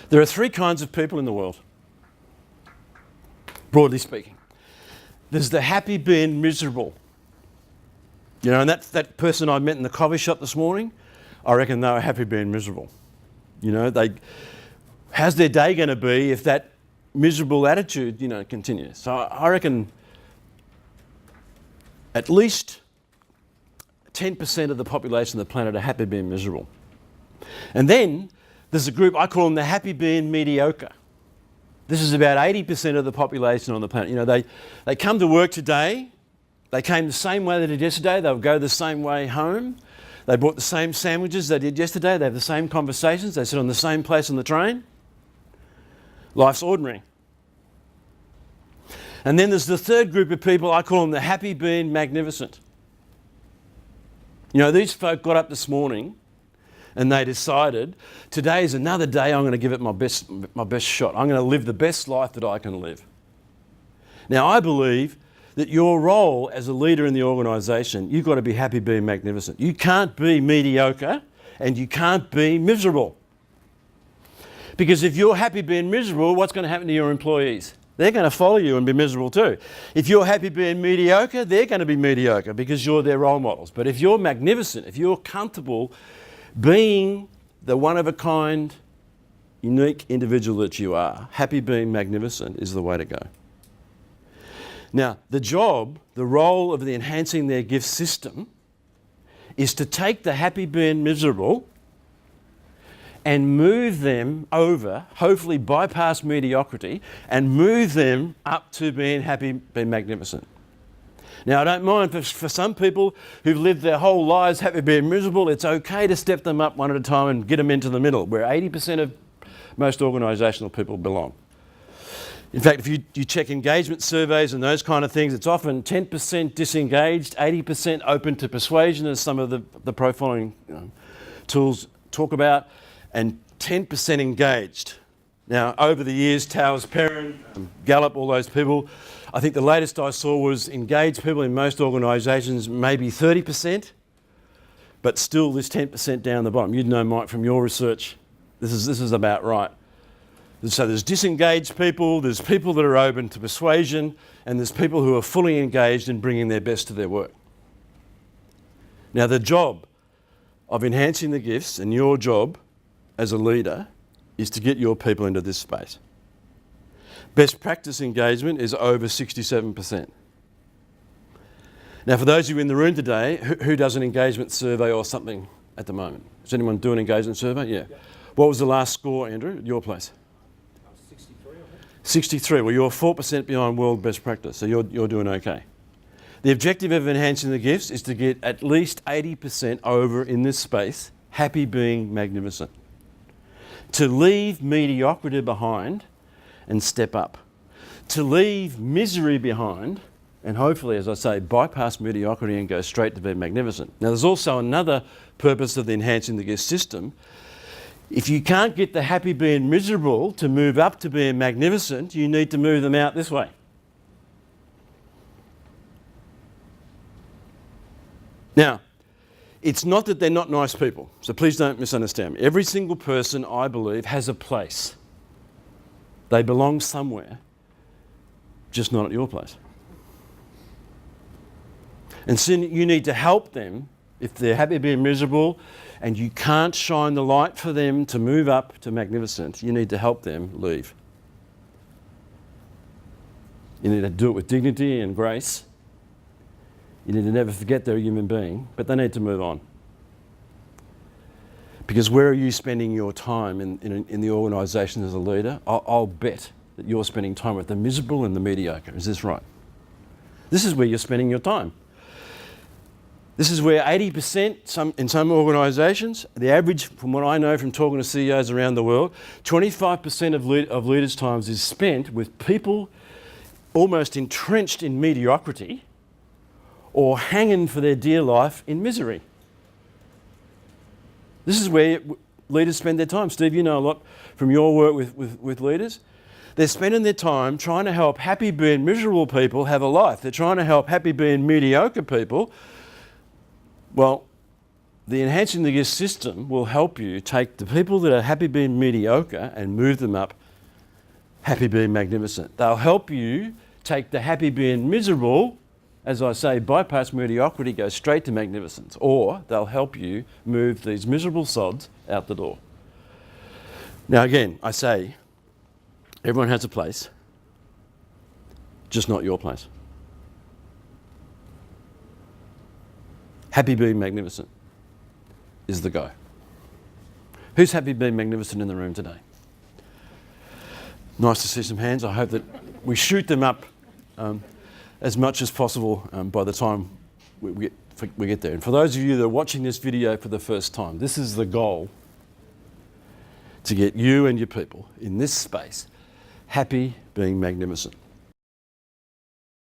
There are three kinds of people in the world, broadly speaking. There's the happy being miserable. You know, and that person I met in the coffee shop this morning, I reckon they were happy being miserable. You know, how's their day going to be if that miserable attitude, you know, continues? So I reckon at least 10% of the population of the planet are happy being miserable. And then there's a group, I call them the happy being mediocre. This is about 80% of the population on the planet. You know, they come to work today, they came the same way they did yesterday, they'll go the same way home, they bought the same sandwiches they did yesterday, they have the same conversations, they sit on the same place on the train. Life's ordinary. And then there's the third group of people, I call them the happy being magnificent. You know, these folk got up this morning and they decided, today is another day, I'm going to give it my best shot. I'm going to live the best life that I can live. Now, I believe that your role as a leader in the organisation, you've got to be happy being magnificent. You can't be mediocre and you can't be miserable. Because if you're happy being miserable, what's going to happen to your employees? They're going to follow you and be miserable too. If you're happy being mediocre, they're going to be mediocre because you're their role models. But if you're magnificent, if you're comfortable being the one-of-a-kind, unique individual that you are, happy being magnificent is the way to go. Now, the role of the enhancing their gift system is to take the happy being miserable and move them over, hopefully bypass mediocrity, and move them up to being happy, being magnificent. Now, I don't mind for some people who've lived their whole lives happy being miserable, it's okay to step them up one at a time and get them into the middle, where 80% of most organisational people belong. In fact, if you check engagement surveys and those kind of things, it's often 10% disengaged, 80% open to persuasion, as some of the profiling tools talk about, and 10% engaged. Now, over the years, Towers Perrin, Gallup, all those people, I think the latest I saw was engaged people in most organisations, maybe 30%, but still this 10% down the bottom. You'd know, Mike, from your research, this is about right. So there's disengaged people, there's people that are open to persuasion, and there's people who are fully engaged in bringing their best to their work. Now, the job of enhancing the gifts, and your job as a leader, is to get your people into this space. Best practice engagement is over 67%. Now, for those of you in the room today, who does an engagement survey or something at the moment? Does anyone do an engagement survey? Yeah. What was the last score, Andrew, at your place? 63, I think. 63. Well, you're 4% behind world best practice, so you're doing okay. The objective of enhancing the gifts is to get at least 80% over in this space, happy being magnificent. To leave mediocrity behind and step up. To leave misery behind and hopefully, as I say, bypass mediocrity and go straight to being magnificent. Now, there's also another purpose of the enhancing the gift system. If you can't get the happy being miserable to move up to being magnificent, you need to move them out this way. Now, it's not that they're not nice people, so please don't misunderstand me. Every single person, I believe, has a place. They belong somewhere, just not at your place. And so you need to help them if they're happy being miserable and you can't shine the light for them to move up to magnificent. You need to help them leave. You need to do it with dignity and grace. You need to never forget they're a human being, but they need to move on. Because where are you spending your time in the organisation as a leader? I'll bet that you're spending time with the miserable and the mediocre. Is this right? This is where you're spending your time. This is where 80%, in some organisations, the average, from what I know from talking to CEOs around the world, 25% of leaders' time is spent with people almost entrenched in mediocrity or hanging for their dear life in misery. This is where leaders spend their time. Steve, you know a lot from your work with leaders. They're spending their time trying to help happy being miserable people have a life. They're trying to help happy being mediocre people, well, the enhancing the gift system will help you take the people that are happy being mediocre and move them up happy being magnificent. They'll help you take the happy being miserable, as I say, bypass mediocrity, go straight to magnificence. Or they'll help you move these miserable sods out the door. Now again, I say, everyone has a place, just not your place. Happy being magnificent is the go. Who's happy being magnificent in the room today? Nice to see some hands. I hope that we shoot them up as much as possible by the time we get there. And for those of you that are watching this video for the first time, this is the goal, to get you and your people in this space happy being magnificent.